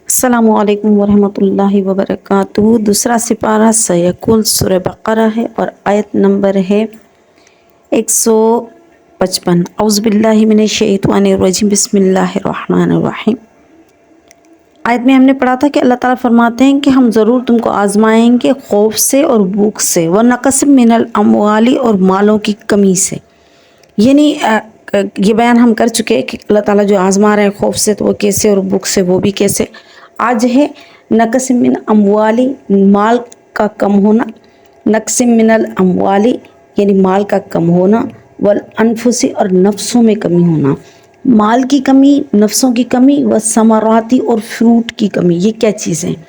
अस्सलामु अलैकुम वरहमतुल्लाहि वबरकातुहू। दूसरा सिपारा सयकुल सूरह बकरा है और आयत नंबर है 155। औज़ुबिल्लाहि मिनश्शैतानिर्रजीम बिस्मिल्लाहिर्रहमानिर्रहीम। आयत में हमने पढ़ा था कि अल्लाह ताला फरमाते हैं कि हम ज़रूर तुमको आजमाएंगे खौफ से और भूख से, व नक़स मिनल अमवाली और मालों की कमी से। यानी ये बयान हम कर चुके हैं कि अल्लाह ताला जो आजमा रहे हैं खौफ से तो वो कैसे और भूख से वो भी कैसे। आज है नक़स मिन अमवाली, माल का कम होना, नक़स मिनल अमवाली यानी माल का कम होना, वल अनफुसी और नफ्सों में कमी होना। माल की कमी, नफ्सों की कमी, व समराती और फ्रूट की कमी। ये क्या चीज़ें हैं?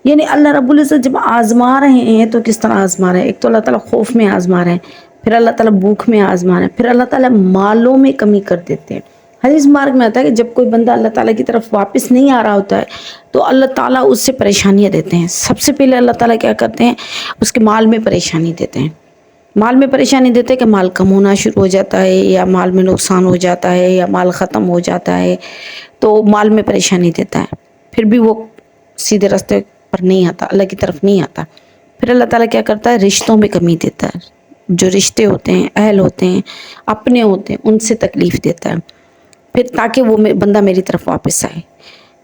यानी अल्लाह रब्बुल इज़्ज़त जब आजमा रहे हैं तो किस तरह आजमा रहे हैं? एक तो अल्लाह ताला खौफ में आजमा रहे हैं, फिर अल्लाह ताला भूख में आजमा रहे हैं, फिर अल्लाह ताला मालों में कमी कर देते हैं। हदीस मार्ग में आता है कि जब कोई बंदा अल्लाह ताला की तरफ वापस नहीं आ रहा होता है तो अल्लाह ताला उससे परेशानियाँ देते हैं। सबसे पहले अल्लाह ताला क्या करते हैं, उसके माल में परेशानी देते हैं। माल में परेशानी देते हैं कि माल कम होना शुरू हो जाता है, या माल में नुकसान हो जाता है, या माल ख़त्म हो जाता है, तो माल में परेशानी देता है। फिर भी वो सीधे रास्ते पर नहीं आता, अल्लाह की तरफ नहीं आता। फिर अल्लाह ताला क्या करता है, रिश्तों में कमी देता है। जो रिश्ते होते हैं, अहल होते हैं, अपने होते हैं, उनसे तकलीफ़ देता है। फिर ताकि वो बंदा मेरी तरफ वापस आए।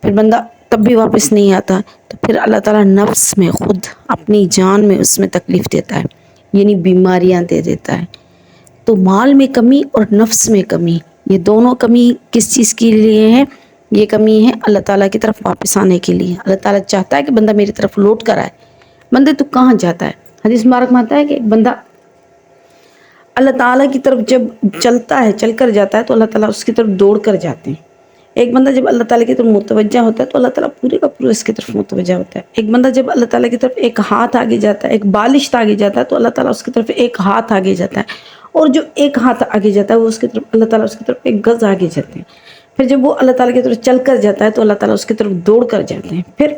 फिर बंदा तब भी वापस नहीं आता तो फिर अल्लाह ताला नफ्स में, ख़ुद अपनी जान में उसमें तकलीफ़ देता है, यानी बीमारियां दे देता है। तो माल में कमी और नफ्स में कमी, ये दोनों कमी किस चीज़ के लिए है? ये कमी है अल्लाह ताला की तरफ वापस आने के लिए। अल्लाह ताला चाहता है कि बंदा मेरी तरफ लौट कर आए। बंदे तू कहाँ जाता है? हदीस मार्ग में आता है कि एक बंदा अल्लाह ताला की तरफ जब चलता है, चल कर जाता है तो अल्लाह ताला उसकी तरफ दौड़ कर जाते हैं। एक बंदा जब अल्लाह ताला की तरफ मुतवज्जा होता है तो अल्लाह ताला पूरे का पूरा इसकी तरफ मुतवज्जा होता है। एक बंदा जब अल्लाह ताला की तरफ एक हाथ आगे जाता है, एक बालिश आगे जाता है, तो अल्लाह ताला उसकी तरफ एक हाथ आगे जाता है। और जो एक हाथ आगे जाता है वो उसकी तरफ, अल्लाह ताला उसकी तरफ एक गज़ आगे जाते हैं। फिर जब वो अल्लाह ताला की तरफ चल कर जाता है तो अल्लाह ताला उसकी तरफ दौड़ कर जाते हैं। फिर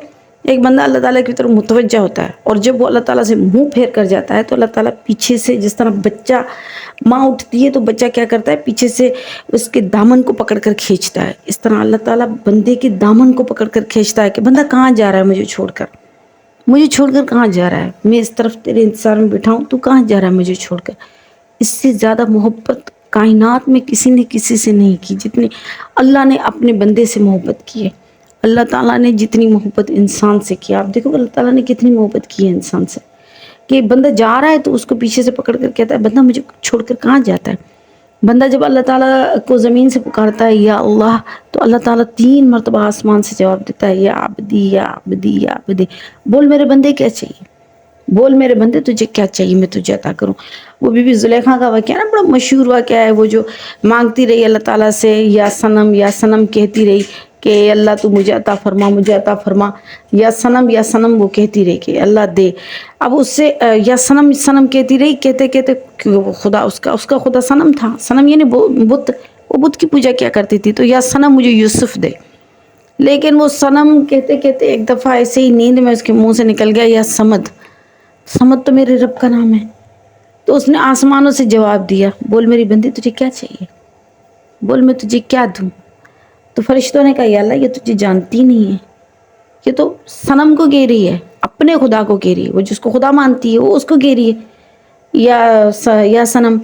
एक बंदा अल्लाह ताला की तरफ मुतवज्जा होता है और जब वो अल्लाह ताला से मुंह फेर कर जाता है तो अल्लाह ताला पीछे से, जिस तरह बच्चा, माँ उठती है तो बच्चा क्या करता है, पीछे से उसके दामन को पकड़ कर खींचता है, इस तरह अल्लाह ताला बंदे के दामन को पकड़ कर खींचता है कि बंदा कहाँ जा रहा है, मुझे छोड़कर, मुझे छोड़कर कहाँ जा रहा है? मैं इस तरफ तेरे इंतज़ार में बैठा हूँ, तू कहाँ जा रहा है मुझे छोड़कर? इससे ज़्यादा मोहब्बत कायनात में किसी ने किसी से नहीं की जितनी अल्लाह ने अपने बंदे से मोहब्बत की है। अल्लाह ताला ने जितनी मोहब्बत इंसान से की, आप देखो अल्लाह ताला ने कितनी मोहब्बत की है इंसान से, कि बंदा जा रहा है तो उसको पीछे से पकड़ कर कहता है बंदा मुझे छोड़कर कहाँ जाता है? बंदा जब अल्लाह ताला को ज़मीन से पुकारता है या अल्लाह, तो अल्लाह ताला 3 मरतबा आसमान से जवाब देता है या अब्दी या अब्दी या अब्दी। बोल मेरे बंदे क्या चाहिए, बोल मेरे बंदे तुझे क्या चाहिए, मैं तुझे अता करूँ। वो बीबी जुलेखा का वाक़या ना, बड़ा मशहूर वाक़या है। वो जो मांगती रही अल्लाह ताला से या सनम कहती रही कि अल्लाह तू मुझे अता फरमा, मुझे अता फरमा, या सनम वो कहती रही कि अल्लाह दे। अब उससे या सनम कहती रही, कहते कहते वो खुदा, उसका खुदा सनम था। सनम यानी बुत, वो बुत की पूजा क्या करती थी, तो या सनम मुझे यूसुफ दे। लेकिन वो सनम कहते कहते एक दफ़ा ऐसे ही नींद में उसके मुँह से निकल गया या समद तो मेरे रब का नाम है। तो उसने आसमानों से जवाब दिया, बोल मेरी बंदी तुझे क्या चाहिए, बोल मैं तुझे क्या दूँ? तो फरिश्तों ने कहा या अल्लाह ये तुझे जानती नहीं है, ये तो सनम को कह रही है, अपने खुदा को कह रही है, वो जिसको खुदा मानती है वो उसको कह रही है या सनम,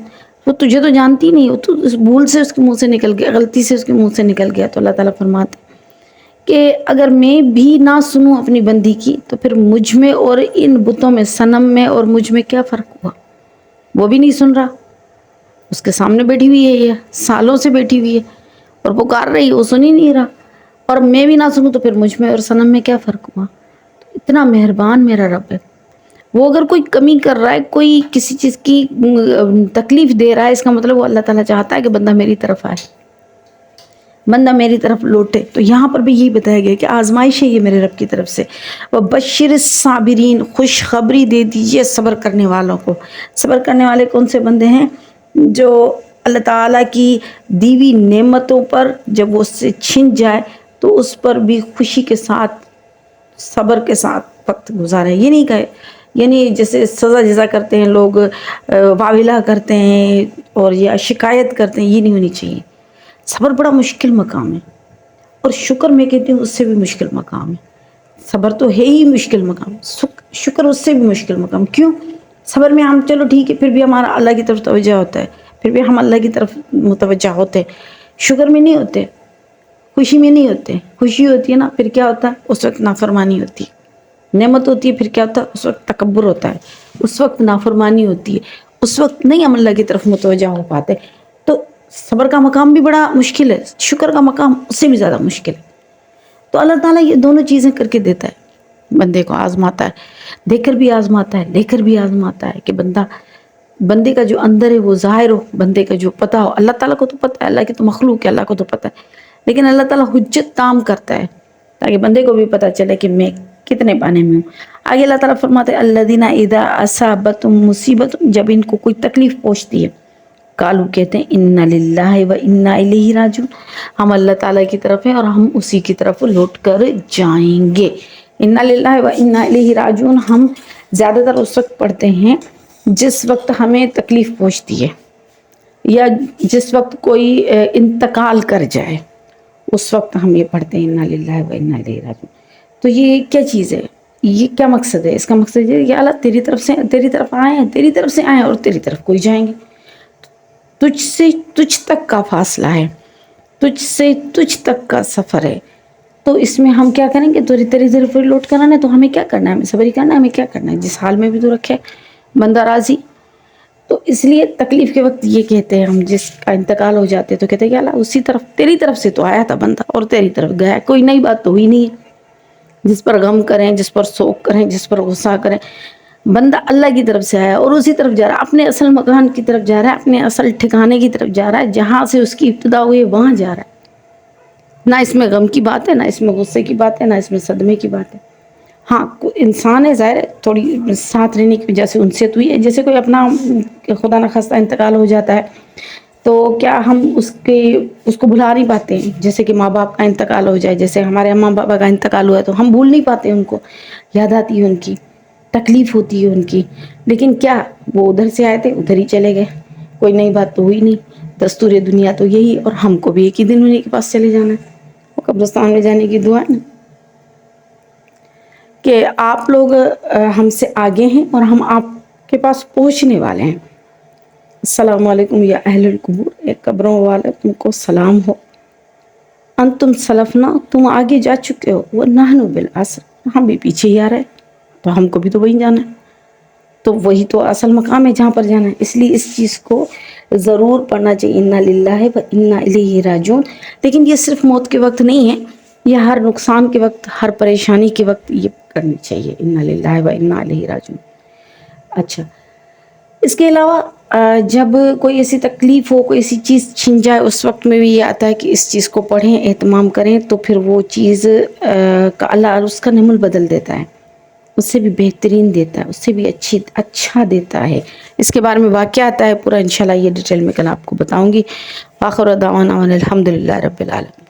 वो तुझे तो जानती नहीं, वो तो उस भूल से उसके मुँह से निकल गया, गलती से उसके मुँह से निकल गया। तो अल्लाह ताला फरमाते कि अगर मैं भी ना सुनूं अपनी बंदी की तो फिर मुझ में और इन बुतों में, सनम में और मुझ में क्या फ़र्क हुआ? वो भी नहीं सुन रहा, उसके सामने बैठी हुई है, ये सालों से बैठी हुई है और पुकार रही है, वो सुन ही नहीं रहा। और मैं भी ना सुनूं तो फिर मुझ में और सनम में क्या फ़र्क हुआ? तो इतना मेहरबान मेरा रब है। वो अगर कोई कमी कर रहा है, कोई किसी चीज़ की तकलीफ़ दे रहा है, इसका मतलब वो अल्लाह ताला चाहता है कि बंदा मेरी तरफ आए, बंदा मेरी तरफ लौटे। तो यहाँ पर भी यही बताया गया कि आजमाइश है ये मेरे रब की तरफ से। वह बशिर साबिरीन, खुशखबरी दे दीजिए सब्र करने वालों को। सब्र करने वाले कौन से बंदे हैं? जो अल्लाह ताला की दीवी नेमतों पर जब वो उससे छिन जाए तो उस पर भी खुशी के साथ, सब्र के साथ वक्त गुजारे। ये नहीं कहे, यानी जैसे सज़ा जज़ा करते हैं लोग, वाविला करते हैं और या शिकायत करते हैं, ये नहीं होनी चाहिए। सब्र बड़ा मुश्किल मकाम है। اور شکر میں کہتی ہوں اس سے بھی مشکل مقام ہے. صبر تو ہے ہی مشکل مقام، شکر اس سے بھی مشکل مقام. کیوں؟ صبر میں ہم چلو ٹھیک ہے، پھر بھی ہمارا اللہ کی طرف توجہ ہوتا ہے، پھر بھی ہم اللہ کی طرف متوجہ ہوتے. شکر میں نہیں ہوتے، خوشی میں نہیں ہوتے. خوشی ہوتی ہے نا، پھر کیا ہوتا ہے؟ اس وقت نافرمانی ہوتی ہے. نعمت ہوتی ہے، پھر کیا ہوتا ہے؟ اس وقت تکبر ہوتا ہے، اس وقت نافرمانی ہوتی ہے، اس وقت نہیں ہم اللہ کی طرف متوجہ ہو پاتے. تو صبر کا مقام بھی بڑا مشکل ہے، شکر کا مقام اس سے بھی زیادہ مشکل ہے. تو اللہ تعالیٰ یہ دونوں چیزیں کر کے دیتا ہے، بندے کو آزماتا ہے، دے کر بھی آزماتا ہے، لے کر بھی آزماتا ہے کہ بندے کا جو اندر ہے وہ ظاہر ہو، بندے کا جو پتہ ہو. اللہ تعالیٰ کو تو پتہ ہے، اللہ کی تو مخلوق ہے، اللہ کو تو پتہ ہے، لیکن اللہ تعالیٰ حجت تام کرتا ہے تاکہ بندے کو بھی پتہ چلے کہ میں کتنے پانے میں ہوں. آگے اللہ تعالیٰ فرماتے ہیں الذین اذا اصابتہم مصیبت، جب ان کو کوئی تکلیف پہنچتی ہے، قالوا کہتے ہیں انا للہ و انا الیہ راجعون، ہم اللہ تعالیٰ کی طرف ہیں اور ہم اسی کی طرف لوٹ کر جائیں گے. انا للہ و انا الیہ راجعون ہم زیادہ تر اس وقت پڑھتے ہیں جس وقت ہمیں تکلیف پہنچتی ہے یا جس وقت کوئی انتقال کر جائے، اس وقت ہم یہ پڑھتے ہیں انا للہ و انا الیہ راجعون. تو یہ کیا چیز ہے؟ یہ کیا مقصد ہے؟ اس کا مقصد یہ کہ اللہ تیری طرف آئے ہیں، تیری طرف سے آئے ہیں اور تیری طرف کوئی جائیں گے. تجھ سے تجھ تک کا فاصلہ ہے، تجھ سے تجھ تک کا سفر ہے. تو اس میں ہم کیا کریں گے؟ تیری طرف لوٹ کر آنا ہے. تو ہمیں کیا کرنا ہے؟ ہمیں صبر ہی کرنا ہے. ہمیں کیا کرنا ہے؟ جس حال میں بھی تو رکھے بندہ راضی. تو اس لیے تکلیف کے وقت یہ کہتے ہیں ہم، جس کا انتقال ہو جاتے تو کہتے ہیں کہ اللہ اسی طرف، تیری طرف سے تو آیا تھا بندہ اور تیری طرف گیا، کوئی نئی بات تو ہوئی نہیں ہے. جس پر غم کریں، جس پر سوگ کریں، جس پر غصہ کریں، بندہ اللہ کی طرف سے آیا اور اسی طرف جا رہا ہے، اپنے اصل مکان کی طرف جا رہا ہے، اپنے اصل ٹھکانے کی طرف جا رہا ہے، جہاں سے اس کی ابتدا ہوئی وہاں جا رہا ہے. نہ اس میں غم کی بات ہے، نہ اس میں غصے کی بات ہے، نہ اس میں صدمے کی بات ہے. ہاں انسان ہے، ظاہر ہے تھوڑی ساتھ رہنے کی وجہ سے ان سے تو ہی ہے. جیسے کوئی اپنا خدا نخواستہ انتقال ہو جاتا ہے تو کیا ہم اس کو بھلا نہیں پاتے ہیں؟ جیسے کہ ماں باپ کا انتقال ہو جائے، جیسے ہمارے ماں بابا کا انتقال ہوا ہے تو ہم بھول نہیں پاتے ان کو، یاد آتی ہے ان کی، تکلیف ہوتی ہے ان کی. لیکن کیا وہ ادھر سے آئے تھے ادھر ہی چلے گئے، کوئی نئی بات تو ہوئی نہیں. دستور دنیا تو یہی، اور ہم کو بھی ایک ہی دن انہیں کے پاس چلے جانا ہے. وہ قبرستان میں جانے کی دعا ہے نا کہ آپ لوگ ہم سے آگے ہیں اور ہم آپ کے پاس پہنچنے والے ہیں. السلام علیکم یا اہل القبور، اے قبروں والے تم کو سلام ہو. انتم سلفنا، تم آگے جا چکے ہو، ونحن بالعصر، ہم بھی پیچھے ہی آ رہے ہیں، تو ہم کو بھی تو وہیں جانا ہے. تو وہی تو اصل مقام ہے جہاں پر جانا ہے. اس لیے اس چیز کو ضرور پڑھنا چاہیے، انا للہ و انا الیہ راجعون. لیکن یہ صرف موت کے وقت نہیں ہے، یہ ہر نقصان کے وقت، ہر پریشانی کے وقت یہ کرنی چاہیے، انا للہ و انا الیہ راجعون. اچھا، اس کے علاوہ جب کوئی ایسی تکلیف ہو، کوئی ایسی چیز چھن جائے، اس وقت میں بھی یہ آتا ہے کہ اس چیز کو پڑھیں، اہتمام کریں، تو پھر وہ چیز کا اللہ اس کا نعمت بدل دیتا ہے، اس سے بھی بہترین دیتا ہے، اس سے بھی اچھا دیتا ہے. اس کے بارے میں واقعہ آتا ہے پورا، انشاءاللہ یہ ڈیٹیل میں کل آپ کو بتاؤں گی. آخر دعوانا الحمدللہ رب العالمین.